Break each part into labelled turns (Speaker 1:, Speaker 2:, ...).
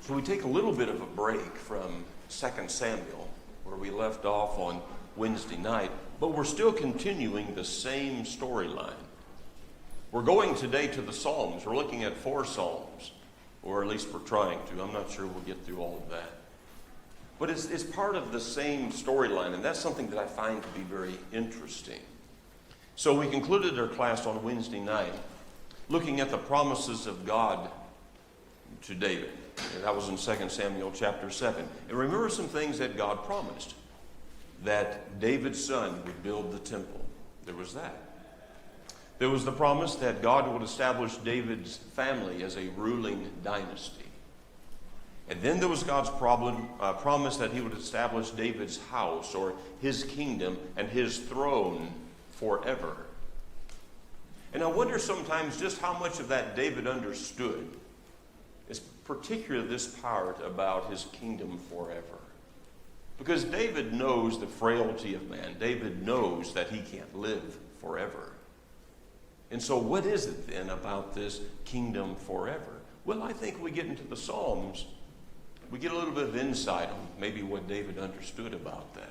Speaker 1: So we take a little bit of a break from 2 Samuel, where we left off on Wednesday night, but we're still continuing the same storyline. We're going today to the Psalms. We're looking at 4 Psalms, or at least we're trying to. I'm not sure we'll get through all of that. But it's part of the same storyline, and that's something that I find to be very interesting. So we concluded our class on Wednesday night looking at the promises of God to David. And that was in 2 Samuel chapter 7. And remember some things that God promised. That David's son would build the temple. There was that. There was the promise that God would establish David's family as a ruling dynasty. And then there was God's promise that he would establish David's house or his kingdom and his throne forever. And I wonder sometimes just how much of that David understood, is particularly this part about his kingdom forever. Because David knows the frailty of man. David knows that he can't live forever. And so what is it then about this kingdom forever? Well, I think we get into the Psalms, we get a little bit of insight on maybe what David understood about that.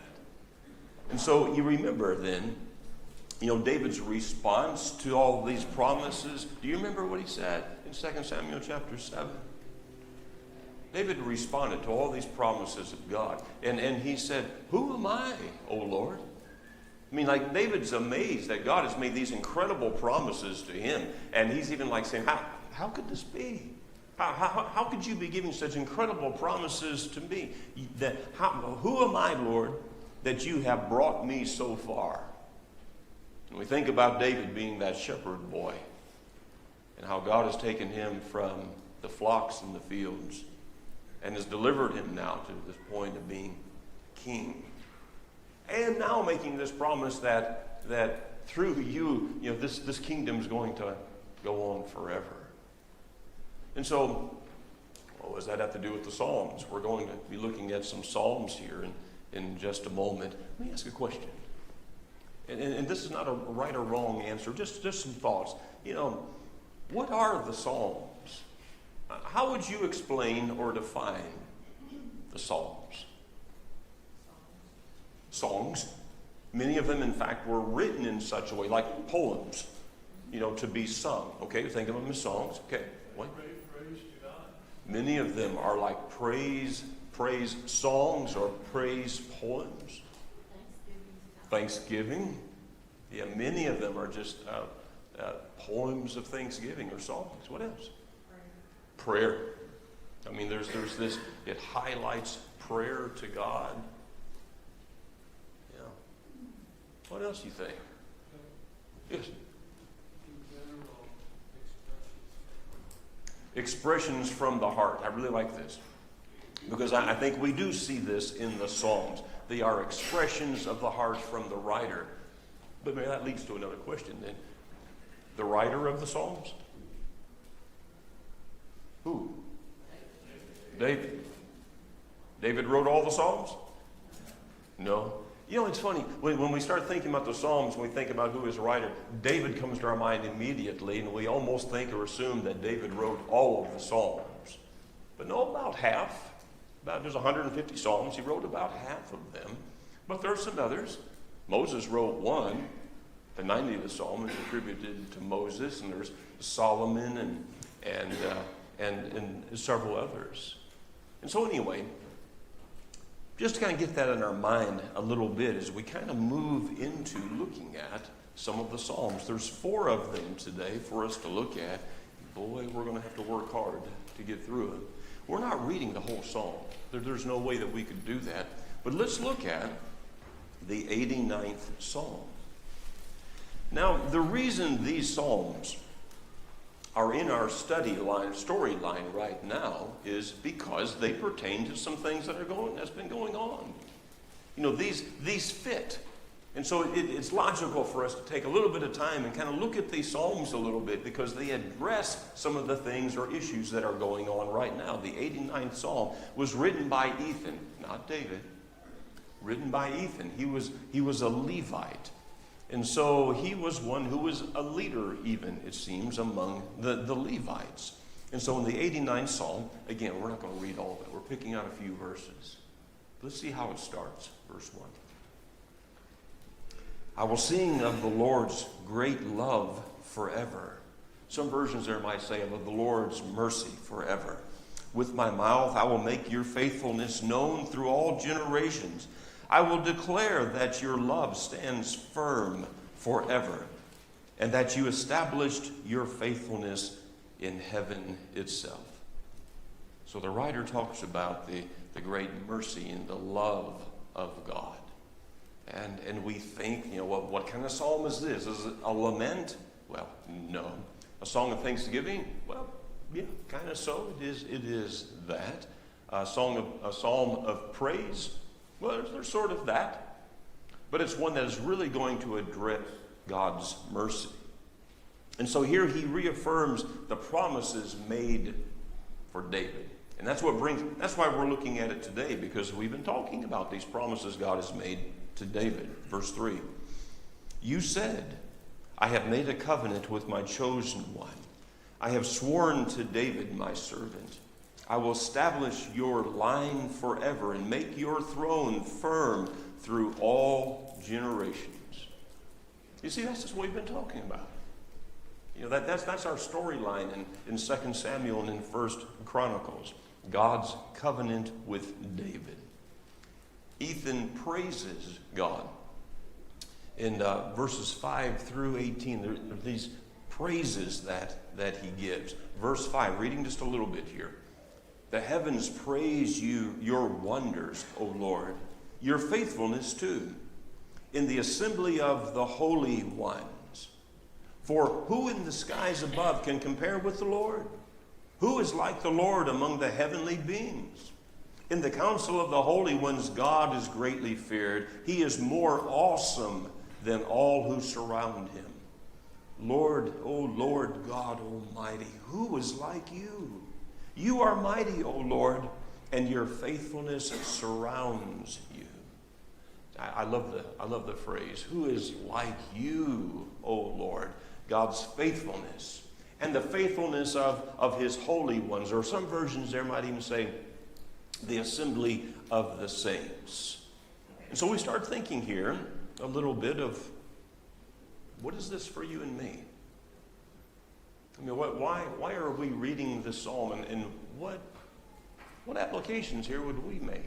Speaker 1: And so you remember then, David's response to all these promises. Do you remember what he said in 2 Samuel chapter 7? David responded to all these promises of God. And he said, "Who am I, O Lord?" I mean, like, David's amazed that God has made these incredible promises to him. And he's even like saying, how could this be? How could you be giving such incredible promises to me? Who am I, Lord, that you have brought me so far? And we think about David being that shepherd boy and how God has taken him from the flocks in the fields and has delivered him now to this point of being king. And now making this promise that through you, this kingdom's going to go on forever. And so, what does that have to do with the Psalms? We're going to be looking at some Psalms here in just a moment. Let me ask a question. And this is not a right or wrong answer, just some thoughts. What are the Psalms? How would you explain or define the Psalms? Songs. Many of them, in fact, were written in such a way, like poems, to be sung. Okay, think of them as songs. Okay, what?
Speaker 2: Praise to God.
Speaker 1: Many of them are like praise songs or praise poems. Thanksgiving. Yeah, many of them are just poems of thanksgiving or songs. What else? Prayer. I mean, there's this, it highlights prayer to God. Yeah. What else do you think? Yes. Expressions from the heart. I really like this. Because I think we do see this in the Psalms. They are expressions of the heart from the writer. But maybe that leads to another question then. The writer of the Psalms? Who? David. David wrote all the Psalms? No. It's funny. When we start thinking about the Psalms, when we think about who is the writer, David comes to our mind immediately, and we almost think or assume that David wrote all of the Psalms. But no, about half. There's 150 Psalms. He wrote about half of them. But there are some others. Moses wrote one. The 90th Psalm is attributed to Moses, and there's Solomon and several others. And so anyway, just to kind of get that in our mind a little bit as we kind of move into looking at some of the Psalms. There's 4 of them today for us to look at. Boy, we're going to have to work hard to get through them. We're not reading the whole Psalm. There's no way that we could do that. But let's look at the 89th Psalm. Now, the reason these Psalms are in our storyline right now is because they pertain to some things that's been going on. These fit. And so it's logical for us to take a little bit of time and kind of look at these Psalms a little bit because they address some of the things or issues that are going on right now. The 89th Psalm was written by Ethan, not David. Written by Ethan. He was a Levite. And so he was one who was a leader even, it seems, among the Levites. And so in the 89th Psalm, again, we're not going to read all of it. We're picking out a few verses. Let's see how it starts. Verse 1. I will sing of the Lord's great love forever. Some versions there might say of the Lord's mercy forever. With my mouth I will make your faithfulness known through all generations. I will declare that your love stands firm forever, and that you established your faithfulness in heaven itself. So the writer talks about the great mercy and the love of God. And we think, what kind of psalm is this? Is it a lament? Well, no. A song of thanksgiving? Well, yeah, kind of so. It is that. A psalm of praise? Well, there's sort of that. But it's one that is really going to address God's mercy. And so here he reaffirms the promises made for David. And that's why we're looking at it today, because we've been talking about these promises God has made to David. Verse 3. You said, I have made a covenant with my chosen one. I have sworn to David, my servant. I will establish your line forever and make your throne firm through all generations. You see, that's just what we've been talking about. That's our storyline in 2 Samuel and in 1 Chronicles. God's covenant with David. Ethan praises God. In verses 5 through 18, there are these praises that he gives. Verse 5, reading just a little bit here. The heavens praise you, your wonders, O Lord, your faithfulness too, in the assembly of the holy ones. For who in the skies above can compare with the Lord? Who is like the Lord among the heavenly beings? In the council of the holy ones, God is greatly feared. He is more awesome than all who surround him. Lord, O Lord God Almighty, who is like you? You are mighty, O Lord, and your faithfulness surrounds you. I love the phrase, who is like you, O Lord? God's faithfulness and the faithfulness of his holy ones, or some versions there might even say the assembly of the saints. And so we start thinking here a little bit of, what is this for you and me? I mean, why are we reading this psalm, and what applications here would we make?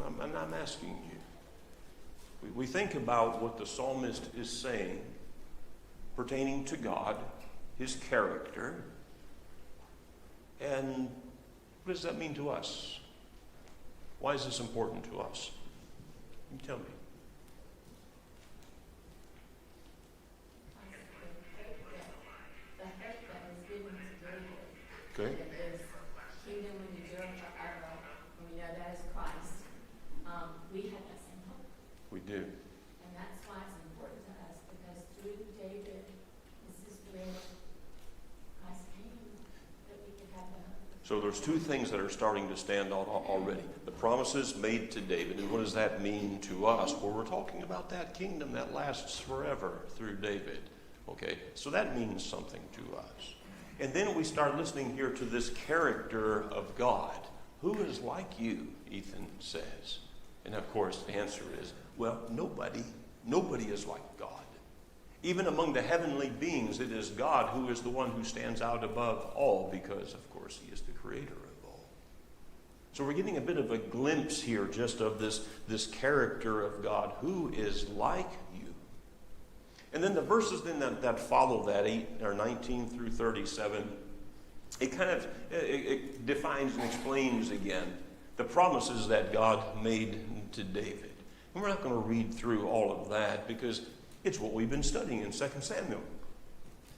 Speaker 1: I'm asking you. We think about what the psalmist is saying pertaining to God, his character, and what does that mean to us? Why is this important to us? You tell me. Okay.
Speaker 2: There's kingdom and endure forever. And we know that is Christ. We have that same hope.
Speaker 1: We do.
Speaker 2: And that's why it's important to us, because through David, this is where Christ came, that we could have that hope.
Speaker 1: So there's two things that are starting to stand out already. The promises made to David, and what does that mean to us? Well, we're talking about that kingdom that lasts forever through David. Okay, so that means something to us. And then we start listening here to this character of God. Who is like you, Ethan says. And of course, the answer is, well, nobody is like God. Even among the heavenly beings, it is God who is the one who stands out above all, because, of course, he is the creator of all. So we're getting a bit of a glimpse here just of this character of God. Who is like you? And then the verses then that follow that, 19 through 37, it defines and explains again the promises that God made to David. And we're not going to read through all of that, because it's what we've been studying in 2 Samuel.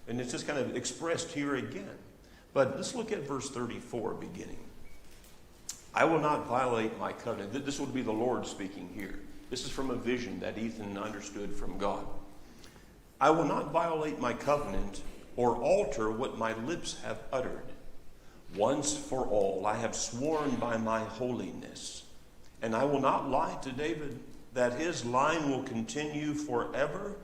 Speaker 1: And it's just kind of expressed here again. But let's look at verse 34 beginning. I will not violate my covenant. This would be the Lord speaking here. This is from a vision that Ethan understood from God. I will not violate my covenant or alter what my lips have uttered. Once for all, I have sworn by my holiness, and I will not lie to David, that his line will continue forever,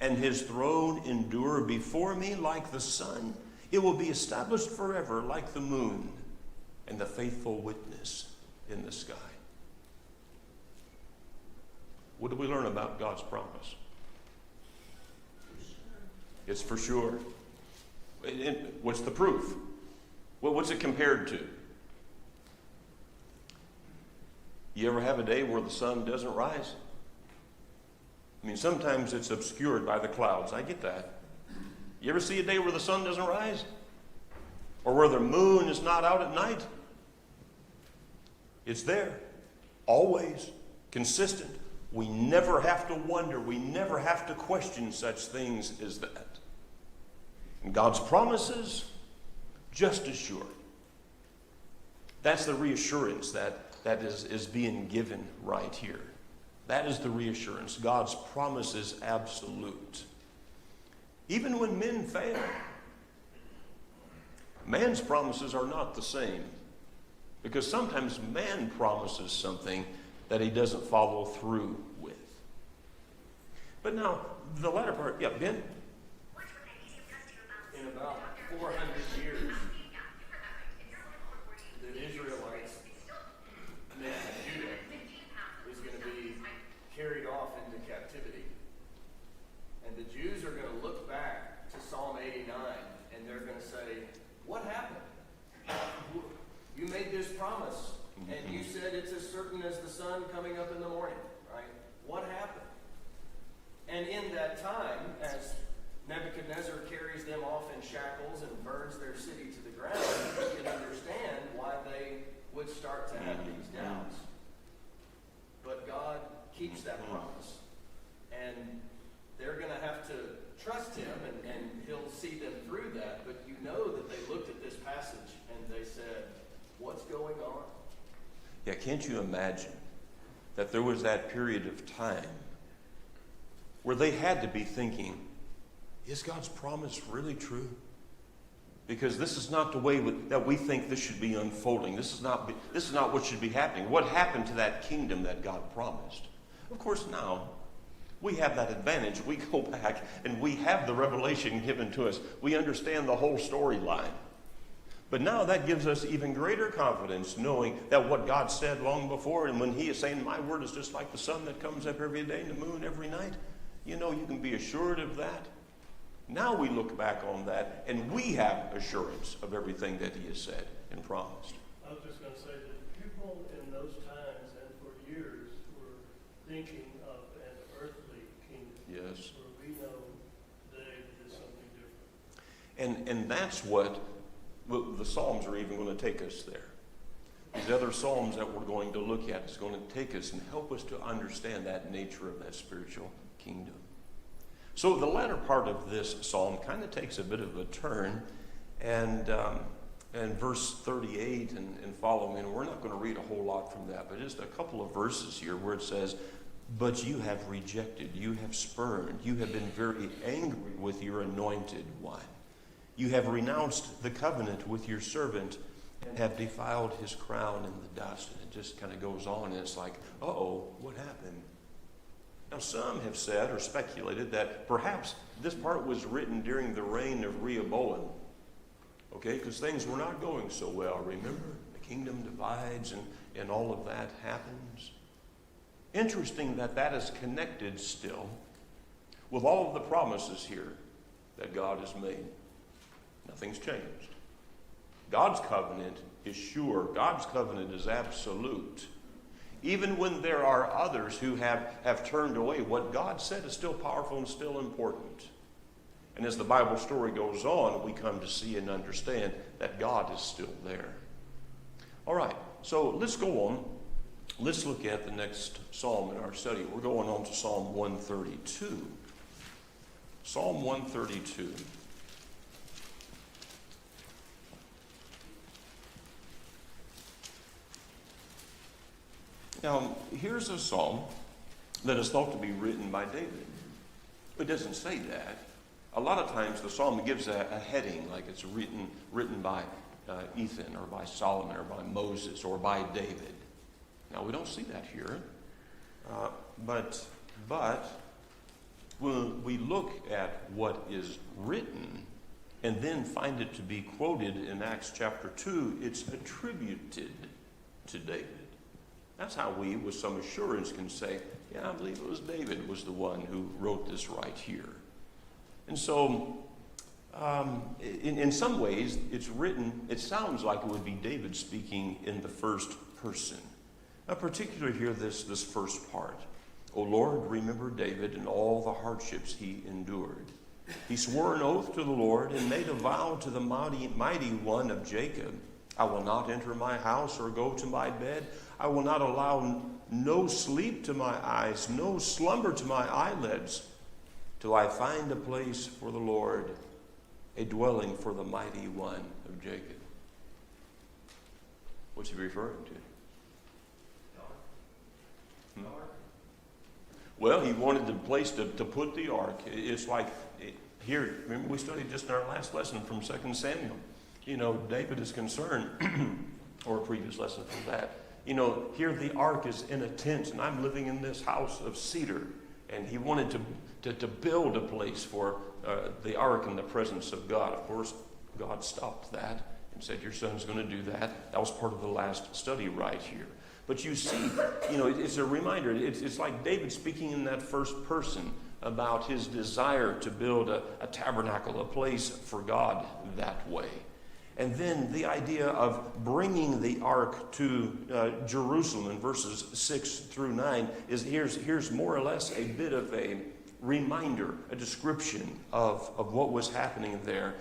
Speaker 1: and his throne endure before me like the sun. It will be established forever like the moon and the faithful witness in the sky. What do we learn about God's promise? It's for sure. And what's the proof? Well, what's it compared to? You ever have a day where the sun doesn't rise? I mean, sometimes it's obscured by the clouds. I get that. You ever see a day where the sun doesn't rise? Or where the moon is not out at night? It's there. Always. Consistent. We never have to wonder. We never have to question such things as that. And God's promises, just as sure. That's the reassurance that is being given right here. That is the reassurance. God's promise is absolute. Even when men fail, man's promises are not the same. Because sometimes man promises something that he doesn't follow through with. But now, the latter part, yeah, Ben?
Speaker 3: In about 400 years, the Israelites, nation Judah, is going to be carried off into captivity. And the Jews are going to look back to Psalm 89, and they're going to say, what happened? You made this promise, and you said it's as certain as the sun coming up in the morning, right? What happened? And in that time, as Nebuchadnezzar carries them off in shackles and burns their city to the ground, you can understand why they would start to have these doubts. But God keeps that promise. And they're going to have to trust him, and he'll see them through that. But you know that they looked at this passage and they said, what's going on?
Speaker 1: Yeah, can't you imagine that there was that period of time where they had to be thinking, is God's promise really true? Because this is not the way that we think this should be unfolding. This is not what should be happening. What happened to that kingdom that God promised? Of course, now we have that advantage. We go back and we have the revelation given to us. We understand the whole storyline. But now that gives us even greater confidence, knowing that what God said long before, and when he is saying, my word is just like the sun that comes up every day and the moon every night, you can be assured of that. Now we look back on that, and we have assurance of everything that he has said and promised.
Speaker 4: I was just going to say that people in those times and for years were thinking of an earthly kingdom.
Speaker 1: Yes.
Speaker 4: Where we know today is something different.
Speaker 1: And that's what the Psalms are even going to take us there. These other Psalms that we're going to look at is going to take us and help us to understand that nature of that spiritual kingdom. So the latter part of this psalm kind of takes a bit of a turn, and verse 38 and following, and we're not going to read a whole lot from that, but just a couple of verses here where it says, but you have rejected, you have spurned, you have been very angry with your anointed one. You have renounced the covenant with your servant and have defiled his crown in the dust. And it just kind of goes on, and it's like, uh-oh, what happened? Now, some have said or speculated that perhaps this part was written during the reign of Rehoboam. Okay, because things were not going so well, remember? The kingdom divides and all of that happens. Interesting that is connected still with all of the promises here that God has made. Nothing's changed. God's covenant is sure. God's covenant is absolute. Even when there are others who have turned away, what God said is still powerful and still important. And as the Bible story goes on, we come to see and understand that God is still there. All right, so let's go on. Let's look at the next psalm in our study. We're going on to Psalm 132. Psalm 132. Now, here's a psalm that is thought to be written by David. It doesn't say that. A lot of times the psalm gives a heading, like it's written by Ethan or by Solomon or by Moses or by David. Now, we don't see that here. But when we look at what is written, and then find it to be quoted in Acts chapter 2, it's attributed to David. That's how we, with some assurance, can say, yeah, I believe it was David was the one who wrote this right here. And so, in some ways, it's written, it sounds like it would be David speaking in the first person. Now, particularly here, this first part. O Lord, remember David and all the hardships he endured. He swore an oath to the Lord and made a vow to the mighty one of Jacob. I will not enter my house or go to my bed. I will not allow no sleep to my eyes, no slumber to my eyelids, till I find a place for the Lord, a dwelling for the mighty one of Jacob. What's he referring to? Well, he wanted the place to put the ark. It's like here, remember we studied just in our last lesson from 2 Samuel. You know, David is concerned, or a previous lesson from that. You know, here the ark is in a tent, and I'm living in this house of cedar. And he wanted to build a place for the ark in the presence of God. Of course, God stopped that and said, your son's going to do that. That was part of the last study right here. But you see, you know, it's a reminder. It's like David speaking in that first person about his desire to build a tabernacle, a place for God that way. And then the idea of bringing the ark to Jerusalem in verses 6 through 9 is here's more or less a bit of a reminder, a description of what was happening there.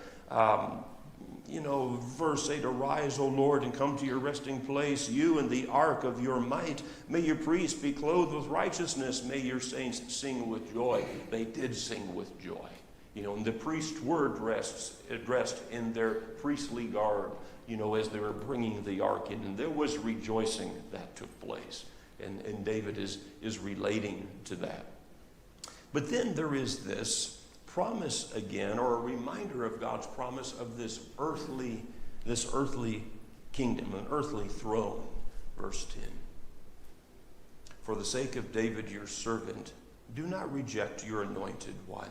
Speaker 1: You know, verse 8, arise, O Lord, and come to your resting place, you and the ark of your might. May your priests be clothed with righteousness. May your saints sing with joy. They did sing with joy. You know, and the priests were dressed in their priestly garb, you know, as they were bringing the ark in. And there was rejoicing that took place. And David is relating to that. But then there is this promise again, or a reminder of God's promise of this earthly kingdom, an earthly throne. Verse 10. For the sake of David, your servant, do not reject your anointed one.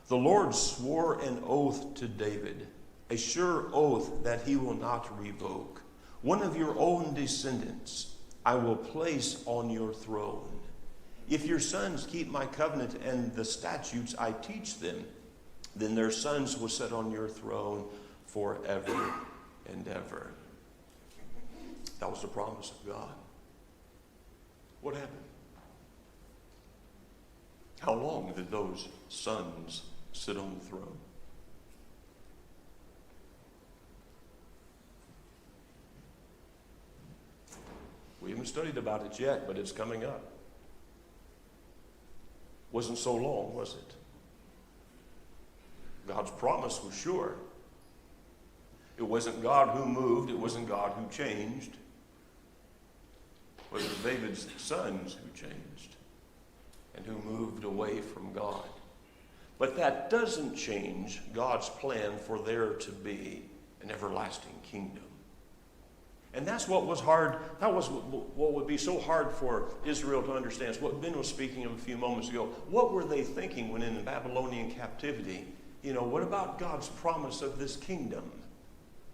Speaker 1: The Lord swore an oath to David, a sure oath that he will not revoke. One of your own descendants I will place on your throne. If your sons keep my covenant and the statutes I teach them, then their sons will sit on your throne forever and ever. That was the promise of God. What happened? How long did those sons sit on the throne? We haven't studied about it yet, but it's coming up. Wasn't so long, was it? God's promise was sure. It wasn't God who moved. It wasn't God who changed. It was David's sons who changed and who moved away from God. But that doesn't change God's plan for there to be an everlasting kingdom. And that's what was hard. That was what would be so hard for Israel to understand. It's what Ben was speaking of a few moments ago. What were they thinking when in Babylonian captivity? You know, what about God's promise of this kingdom?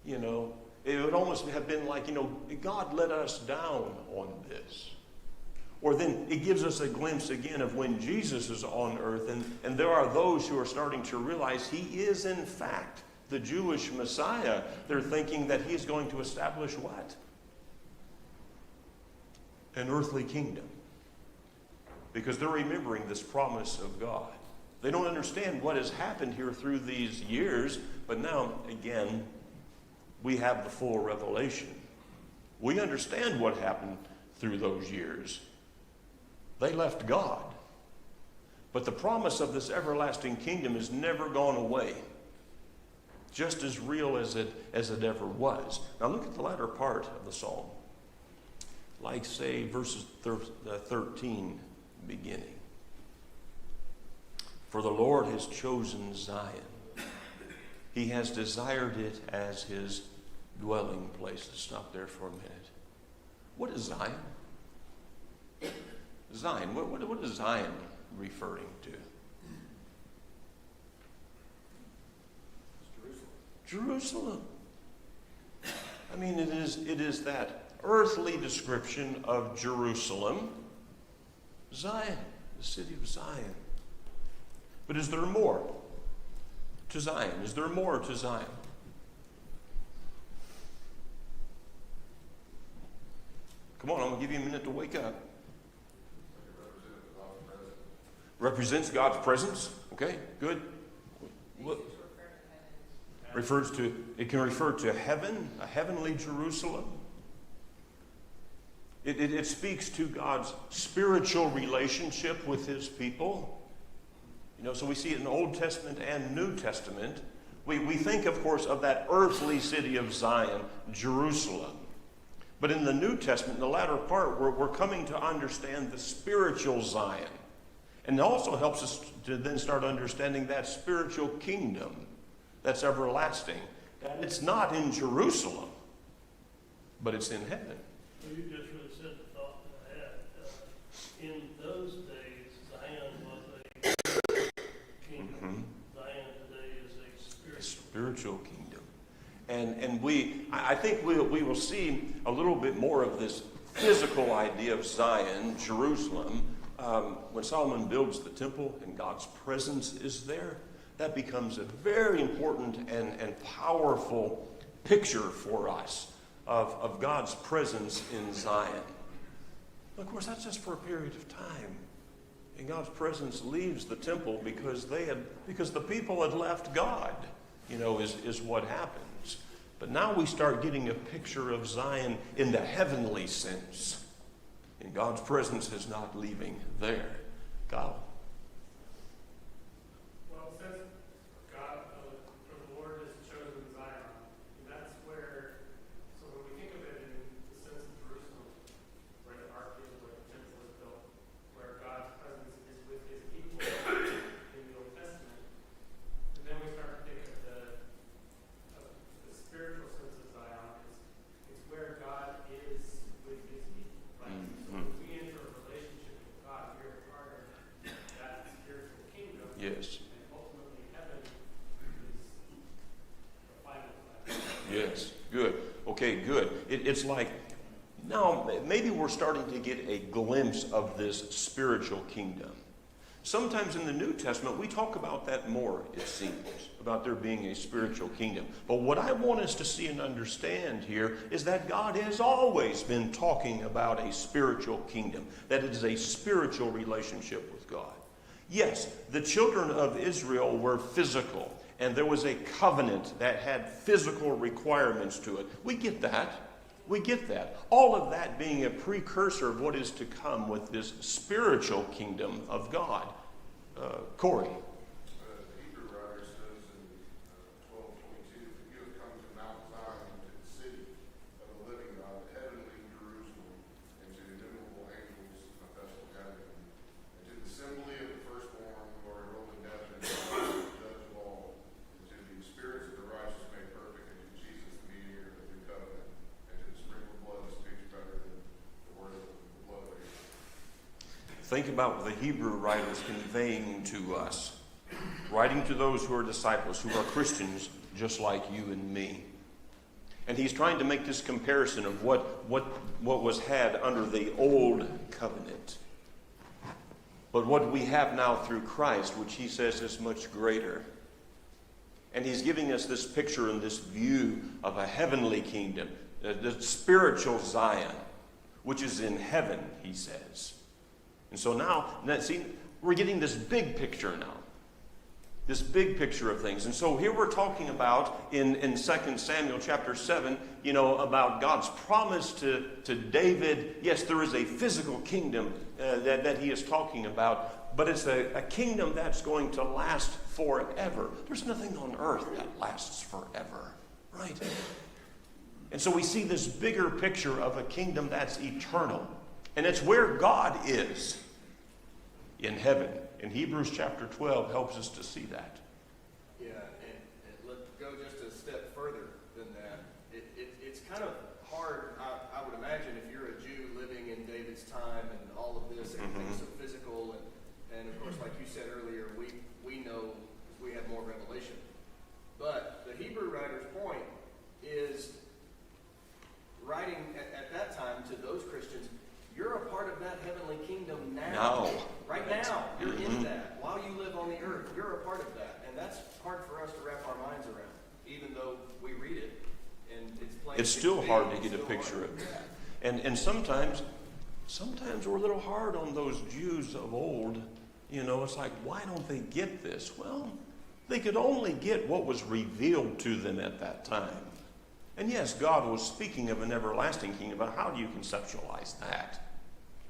Speaker 1: You know, it would almost have been like, you know, God let us down on this. Or then it gives us a glimpse again of when Jesus is on earth, and there are those who are starting to realize he is in fact the Jewish Messiah. They're thinking that he's going to establish what? An earthly kingdom. Because they're remembering this promise of God. They don't understand what has happened here through these years, but now, again, we have the full revelation. We understand what happened through those years. They left God. But the promise of this everlasting kingdom has never gone away. Just as real as it ever was. Now look at the latter part of the psalm. Like, say, verses 13 beginning. For the Lord has chosen Zion. He has desired it as his dwelling place. Let's stop there for a minute. What is Zion? Zion. What is Zion referring to? Jerusalem. I mean, it is that earthly description of Jerusalem, Zion, the city of Zion. But is there more to Zion? Is there more to Zion? Come on, I'm going to give you a minute to wake up. Represents God's presence. Okay, good. Look. It can refer to heaven, a heavenly Jerusalem. It speaks to God's spiritual relationship with his people. You know, so we see it in the Old Testament and New Testament. We think, of course, of that earthly city of Zion, Jerusalem. But in the New Testament, in the latter part, we're coming to understand the spiritual Zion. And it also helps us to then start understanding that spiritual kingdom that's everlasting. And it's not in Jerusalem, but it's in heaven.
Speaker 4: Well, you just really said the thought that I had. In those days, Zion was a kingdom.
Speaker 1: Mm-hmm.
Speaker 4: Zion today is a
Speaker 1: Spiritual kingdom. And I think we will see a little bit more of this physical idea of Zion, Jerusalem, when Solomon builds the temple and God's presence is there. That becomes a very important and powerful picture for us of God's presence in Zion. Of course, that's just for a period of time. And God's presence leaves the temple because the people had left God, is what happens. But now we start getting a picture of Zion in the heavenly sense. And God's presence is not leaving there. God.
Speaker 5: Well, since God, or the Lord has chosen Zion, and that's where, so when we think of it in the sense of Jerusalem, where the ark is, where the temple is built, where God's presence is with his people in the Old Testament, and then we start to think of the spiritual sense of Zion, it's where God is with his people. Right? So if we enter a relationship with God, we are part of that spiritual kingdom.
Speaker 1: Yes.
Speaker 5: And ultimately, heaven is the final place.
Speaker 1: Yes. Good. Okay, good. It's like now maybe we're starting to get a glimpse of this spiritual kingdom. Sometimes in the New Testament, we talk about that more, it seems, about there being a spiritual kingdom. But what I want us to see and understand here is that God has always been talking about a spiritual kingdom, that it is a spiritual relationship with God. Yes, the children of Israel were physical, and there was a covenant that had physical requirements to it. We get that. We get that. All of that being a precursor of what is to come with this spiritual kingdom of God. Corey.
Speaker 6: The Hebrew writer says in 12:22, that you have come to Mount Zion, to the city of the living God, the heavenly Jerusalem, and to the innumerable angels of festal heaven, and to the assembly of the firstborn who are enrolled in heaven, and to the judge of all, and to the spirits of the righteous made perfect, and to Jesus, the mediator of the new covenant, and to the sprinkled blood that speaks better than the word of the blood of Abel.
Speaker 1: Think about the Hebrew writers conveying to us, writing to those who are disciples, who are Christians, just like you and me. And he's trying to make this comparison of what was had under the old covenant. But what we have now through Christ, which he says is much greater. And he's giving us this picture and this view of a heavenly kingdom, the spiritual Zion, which is in heaven, he says. And so now, see, we're getting this big picture now. This big picture of things. And so here we're talking about in 2 Samuel chapter 7, about God's promise to David. Yes, there is a physical kingdom that he is talking about, but it's a kingdom that's going to last forever. There's nothing on earth that lasts forever, right? And so we see this bigger picture of a kingdom that's eternal. And it's where God is in heaven. And Hebrews chapter 12 helps us to see that.
Speaker 3: Yeah, and let's go just a step further than that. It's kind of hard, I would imagine, if you're a Jew living in David's time and all of this, everything's so physical, and of course, like you said earlier, we know because we have more revelation. But the Hebrew writers
Speaker 1: little hard to get a picture of that. And sometimes we're a little hard on those Jews of old. You know, it's like, why don't they get this? Well, they could only get what was revealed to them at that time. And yes, God was speaking of an everlasting kingdom, but how do you conceptualize that?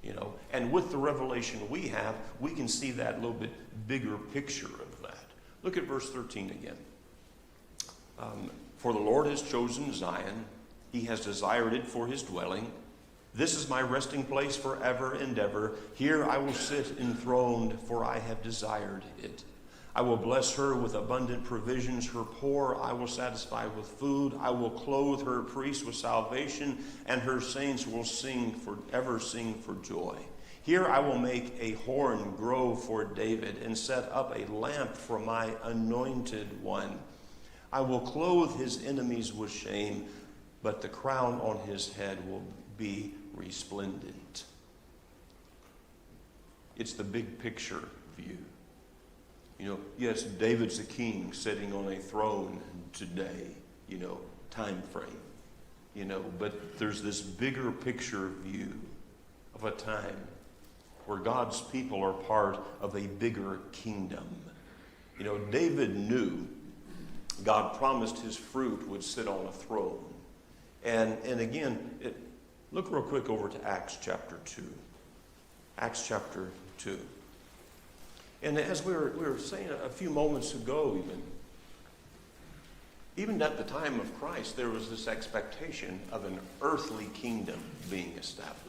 Speaker 1: You know, and with the revelation we have, we can see that little bit bigger picture of that. Look at verse 13 again. For the Lord has chosen Zion. He has desired it for his dwelling. This is my resting place forever and ever. Here I will sit enthroned, for I have desired it. I will bless her with abundant provisions. Her poor I will satisfy with food. I will clothe her priests with salvation, and her saints will sing for joy. Here I will make a horn grow for David, and set up a lamp for my anointed one. I will clothe his enemies with shame, but the crown on his head will be resplendent. It's the big picture view. You know, yes, David's a king sitting on a throne today, you know, time frame. You know, but there's this bigger picture view of a time where God's people are part of a bigger kingdom. You know, David knew God promised his fruit would sit on a throne. And again, look real quick over to Acts chapter 2. Acts chapter 2. And as we were saying a few moments ago even at the time of Christ, there was this expectation of an earthly kingdom being established.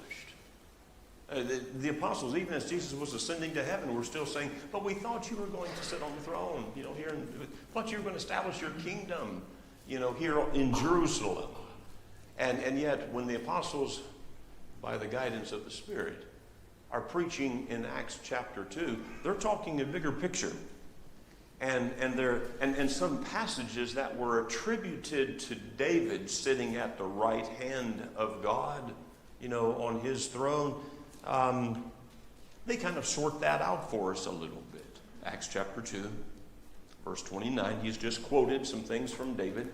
Speaker 1: The apostles, even as Jesus was ascending to heaven, were still saying, but we thought you were going to sit on the throne, you know, here, thought you were going to establish your kingdom, you know, here in Jerusalem. And yet, when the apostles, by the guidance of the Spirit, are preaching in Acts chapter 2, they're talking a bigger picture. And some passages that were attributed to David sitting at the right hand of God, you know, on his throne, they kind of sort that out for us a little bit. Acts chapter 2, verse 29, he's just quoted some things from David.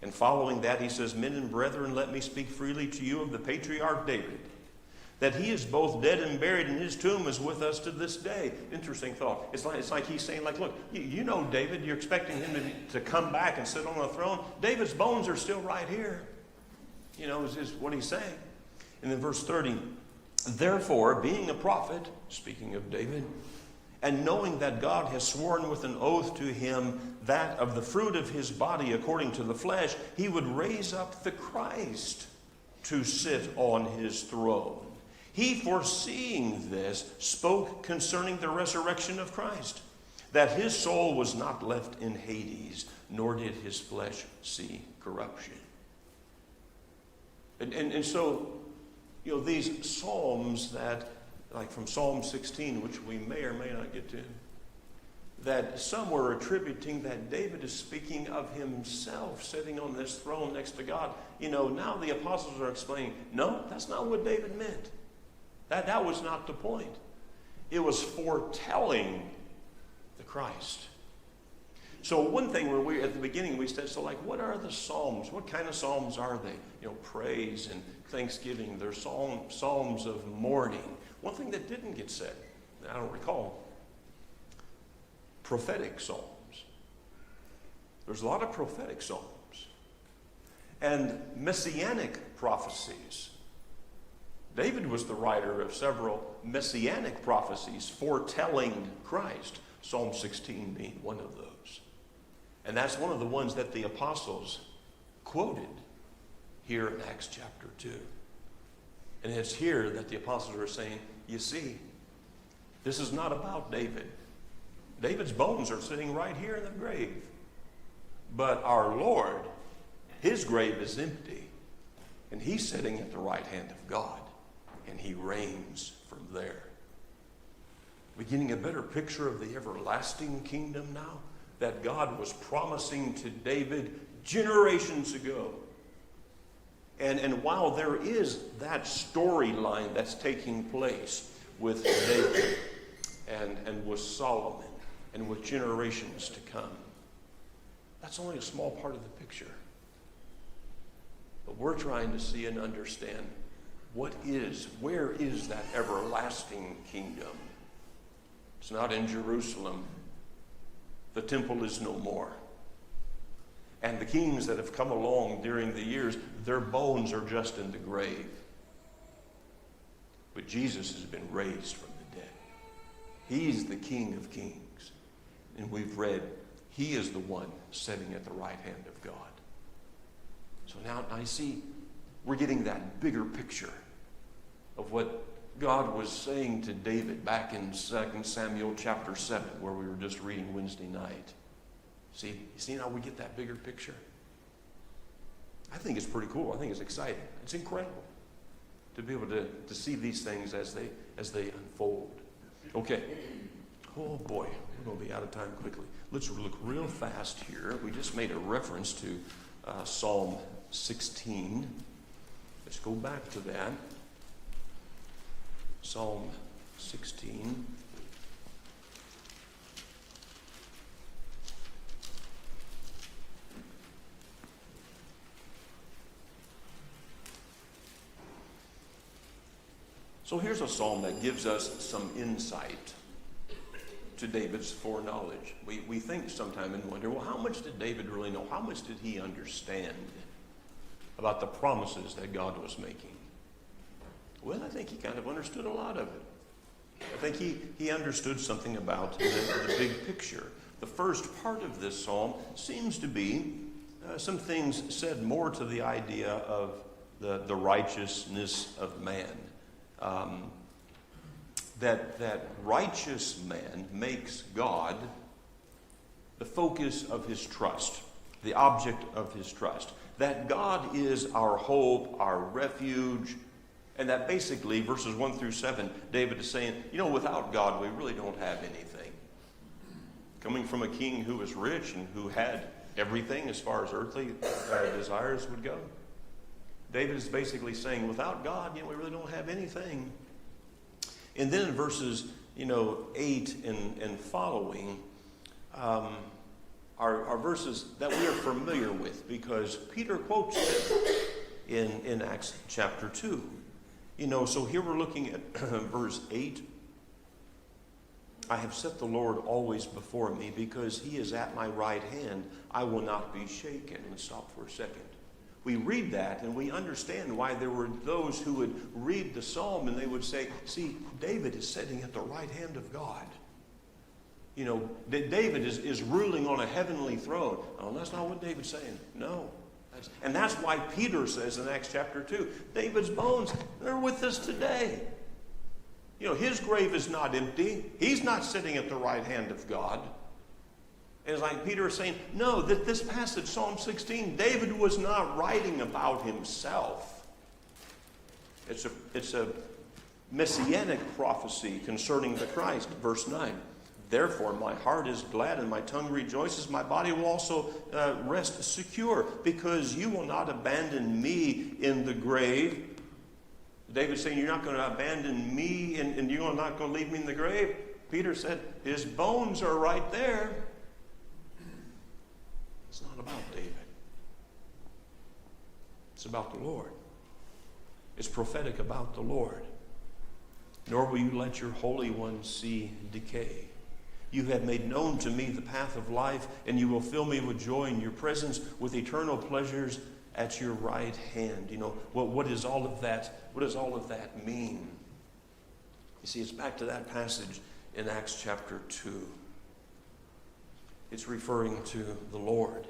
Speaker 1: And following that, he says, Men and brethren, let me speak freely to you of the patriarch David, that he is both dead and buried, and his tomb is with us to this day. Interesting thought. It's like he's saying, like, look, you know David, you're expecting him to come back and sit on the throne. David's bones are still right here. You know, is what he's saying. And then verse 30, therefore, being a prophet, speaking of David, and knowing that God has sworn with an oath to him that of the fruit of his body according to the flesh, he would raise up the Christ to sit on his throne. He, foreseeing this, spoke concerning the resurrection of Christ, that his soul was not left in Hades, nor did his flesh see corruption. And so, you know, these psalms that, like from Psalm 16, which we may or may not get to, that some were attributing that David is speaking of himself sitting on this throne next to God. You know, now the apostles are explaining, no, that's not what David meant. That was not the point. It was foretelling the Christ. So one thing where we, at the beginning, we said, so like, what are the Psalms? What kind of Psalms are they? You know, praise and thanksgiving. They're Psalms of mourning. One thing that didn't get said, I don't recall, prophetic Psalms. There's a lot of prophetic Psalms. And messianic prophecies. David was the writer of several messianic prophecies foretelling Christ, Psalm 16 being one of those. And that's one of the ones that the apostles quoted here in Acts chapter 2. And it's here that the apostles are saying, you see, this is not about David. David's bones are sitting right here in the grave. But our Lord, his grave is empty. And he's sitting at the right hand of God. And he reigns from there. We're getting a better picture of the everlasting kingdom now that God was promising to David generations ago. And while there is that storyline that's taking place with David and with Solomon and with generations to come, that's only a small part of the picture. But we're trying to see and understand where is that everlasting kingdom? It's not in Jerusalem. The temple is no more. And the kings that have come along during the years, their bones are just in the grave. But Jesus has been raised from the dead. He's the King of kings. And we've read, he is the one sitting at the right hand of God. So now I see we're getting that bigger picture of what God was saying to David back in 2 Samuel chapter 7, where we were just reading Wednesday night. See how we get that bigger picture? I think it's pretty cool. I think it's exciting. It's incredible to be able to see these things as they unfold. Okay. Oh boy, we're going to be out of time quickly. Let's look real fast here. We just made a reference to Psalm 16. Let's go back to that. Psalm 16. So here's a psalm that gives us some insight to David's foreknowledge. We think sometime and wonder, well, how much did David really know? How much did he understand about the promises that God was making? Well, I think he kind of understood a lot of it. I think he understood something about the big picture. The first part of this psalm seems to be some things said more to the idea of the righteousness of man. That righteous man makes God the focus of his trust, the object of his trust. That God is our hope, our refuge, and that basically, verses 1 through 7, David is saying, without God, we really don't have anything. Coming from a king who was rich and who had everything as far as earthly desires would go, David is basically saying, without God, we really don't have anything. And then in verses, 8 and following, are verses that we are familiar with because Peter quotes them in Acts chapter 2. So here we're looking at verse 8. I have set the Lord always before me because he is at my right hand. I will not be shaken. Let's stop for a second. We read that and we understand why there were those who would read the psalm and they would say, see, David is sitting at the right hand of God. David is ruling on a heavenly throne. Oh, that's not what David's saying. No. And that's why Peter says in Acts chapter 2, David's bones, they're with us today. His grave is not empty. He's not sitting at the right hand of God. And it's like Peter is saying, no, that this passage, Psalm 16, David was not writing about himself. It's a messianic prophecy concerning the Christ. Verse 9, therefore my heart is glad and my tongue rejoices. My body will also rest secure because you will not abandon me in the grave. David's saying, you're not going to abandon me and you're not going to leave me in the grave. Peter said, his bones are right there. It's not about David. It's about the Lord. It's prophetic about the Lord. Nor will you let your Holy One see decay. You have made known to me the path of life, and you will fill me with joy in your presence, with eternal pleasures at your right hand. What does all of that? What does all of that mean? You see, it's back to that passage in Acts chapter 2. It's referring to the Lord.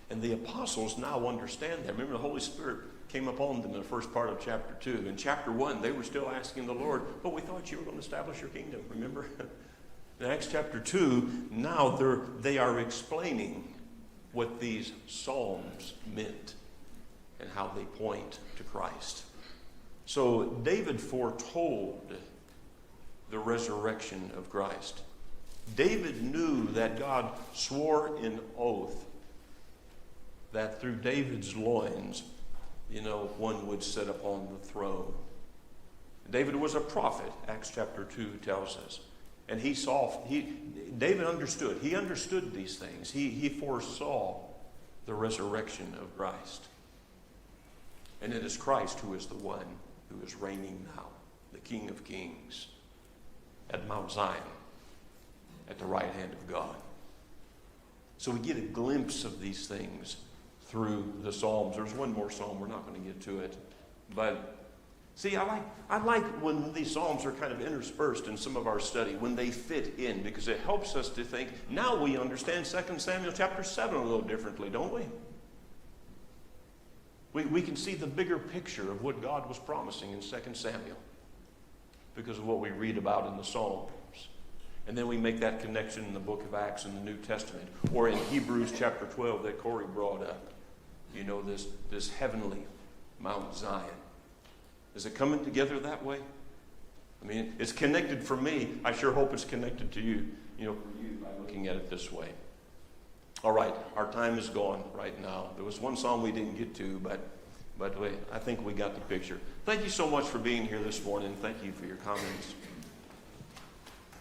Speaker 1: And the apostles now understand that. Remember, the Holy Spirit came upon them in the first part of chapter 2. In chapter 1, they were still asking the Lord, but we thought you were going to establish your kingdom, remember? In Acts chapter 2, now they are explaining what these psalms meant and how they point to Christ. So David foretold the resurrection of Christ. David knew that God swore in oath that through David's loins, one would sit upon the throne. David was a prophet, Acts chapter 2 tells us. And David understood. He understood these things. He foresaw the resurrection of Christ. And it is Christ who is the one who is reigning now, the King of Kings, at Mount Zion, at the right hand of God. So we get a glimpse of these things through the Psalms. There's one more psalm, we're not going to get to it. But see, I like when these Psalms are kind of interspersed in some of our study, when they fit in, because it helps us to think, now we understand 2 Samuel chapter 7 a little differently, don't we? We can see the bigger picture of what God was promising in 2 Samuel because of what we read about in the Psalms. And then we make that connection in the book of Acts in the New Testament, or in Hebrews chapter 12 that Corey brought up. You know, this heavenly Mount Zion. Is it coming together that way? I mean, it's connected for me. I sure hope it's connected to you, for you by looking at it this way. All right, our time is gone right now. There was one psalm we didn't get to, but I think we got the picture. Thank you so much for being here this morning. Thank you for your comments.